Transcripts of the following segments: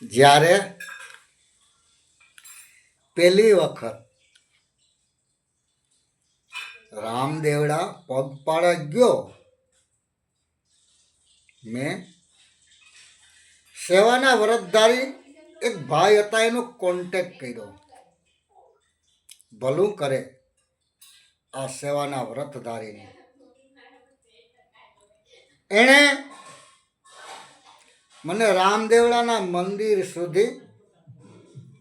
જ્યારે પહેલી વખત રામદેવડા પગપાળા ગયો, મેં સેવાના વ્રતધારી એક ભાઈ હતા, એનો કોન્ટેક્ટ કર્યો. ભલું કરે આ સેવાના વ્રતધારીને. એણે મને રામદેવડાના મંદિર સુધી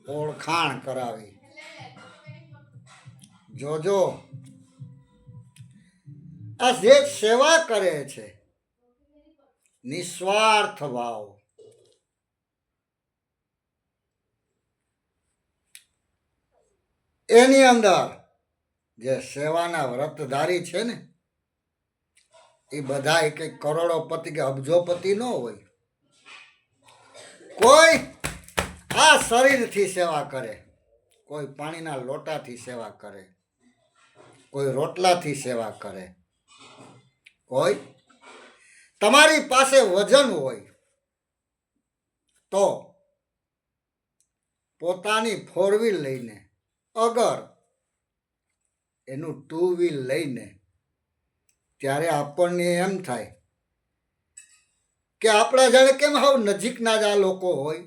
ઓળખાણ કરાવી. જોજો, આ જે સેવા કરે છે, નિસ્વાર્થ ભાવ, એની અંદર જે સેવાના વ્રતધારી છે ને, એ બધા કઈ કરોડોપતિ કે અબજોપતિ ન હોય. કોઈ આ શરીરથી સેવા કરે, કોઈ પાણીના લોટાથી સેવા કરે, કોઈ રોટલાથી સેવા કરે, કોઈ તમારી પાસે વજન હોય તો પોતાની 4 વ્હીલ લઈને, અગર એનું 2 વ્હીલ લઈને, ત્યારે આપણને એમ થાય કે આપણા જાણે કેમ હાવ નજીકના જ આ લોકો હોય,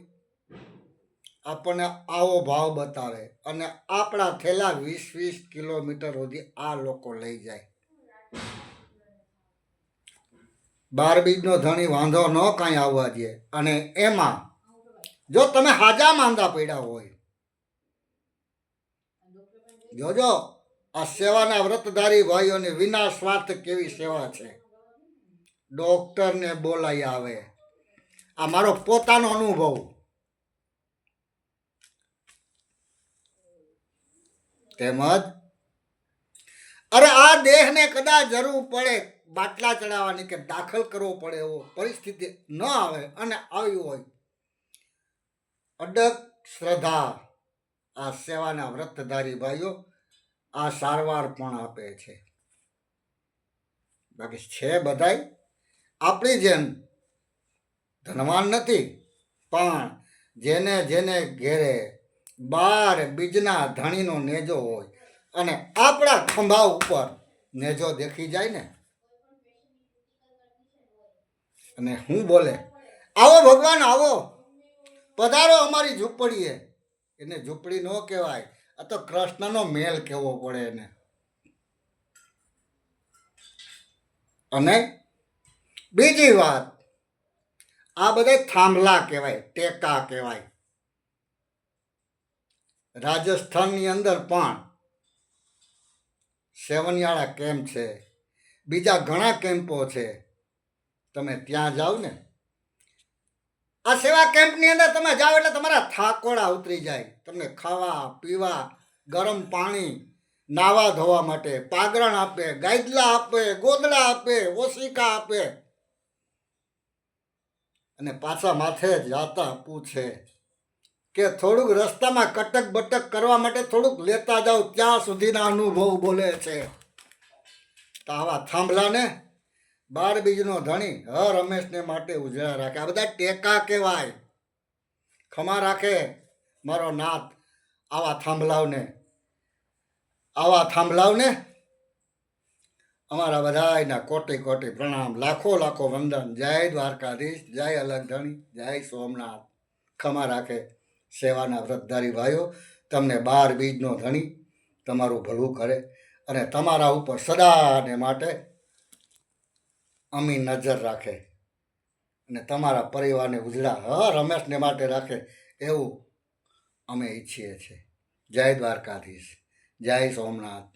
આપણને આવો ભાવ બતાવે અને આપણા થેલા 20-20 કિલોમીટર સુધી આ લોકો લઈ જાય. 12 બીજનો ધણી વાંધો ન કાંઈ આવવા દે. અને એમાં જો તમે હાજા માંદા પડ્યા હોય, જોજો આ સેવાના વ્રતધારી ભાઈઓની વિના સ્વાર્થ કેવી સેવા છે. ડોક્ટરને બોલાઈ આવે. આ મારો પોતાનો અનુભવ. તેમજ અરે આ દેહને કદાચ જરૂર પડે બાટલા ચડાવવાની કે દાખલ કરવો પડે એવો પરિસ્થિતિ ન આવે અને આવી હોય, અડગ શ્રદ્ધા આ સેવાના વ્રતધારી ભાઈઓ આ સારવાર પણ આપે છે. બાકી છે બધાય આપણી જેમ ધનવાન નથી, પણ જેને જેને ઘેરે 12 બીજના ધણીનો નેજો હોય અને આપણા ખંભા ઉપર નેજો દેખી જાય ને, અને હું બોલે, આવો ભગવાન આવો, પધારો અમારી ઝૂંપડીએ. એને ઝૂંપડી ન કહેવાય, આ તો કૃષ્ણનો મેલ કહેવો પડે એને. અને બીજી વાત, આ બધા થાંભલા કહેવાય, ટેકા કહેવાય. રાજસ્થાનની અંદર પણ સેવનિયાળા કેમ્પ છે, બીજા ઘણા કેમ્પો છે. તમે ત્યાં જાઓ ને, આ સેવા કેમ્પની અંદર તમે જાઓ એટલે તમારા થાકોડા ઉતરી જાય. તમને ખાવા પીવા, ગરમ પાણી, નાવા ધોવા માટે પાગરણ આપે, ગાદલા આપે, ગોદડા આપે, ઓશિકા આપે. અને પાછા માથે જાતા પૂછે કે થોડુંક રસ્તામાં કટક બટક કરવા માટે થોડુંક લેતા જાઓ, ત્યાં સુધીના અનુભવ બોલે છે. તો આવા થાંભલાને 12 બીજનો ધણી રમેશને માટે ઉજળા રાખે. આ બધા ટેકા કહેવાય. ખમા રાખે મારો નાથ આવા થાંભલાવને અમારા બધાના કોટી કોટી પ્રણામ, લાખો લાખો વંદન. જય દ્વારકાધીશ, જય અલગ ધણી, જય સોમનાથ. ખમા રાખે સેવાના વ્રતધારી ભાઈઓ. તમને 12 બીજનો ધણી તમારું ભલું કરે અને તમારા ઉપર સદાને માટે અમી નજર રાખે અને તમારા પરિવારને ઉજળા રમેશને માટે રાખે, એવું અમે ઈચ્છીએ છીએ. જય દ્વારકાધીશ, જય સોમનાથ.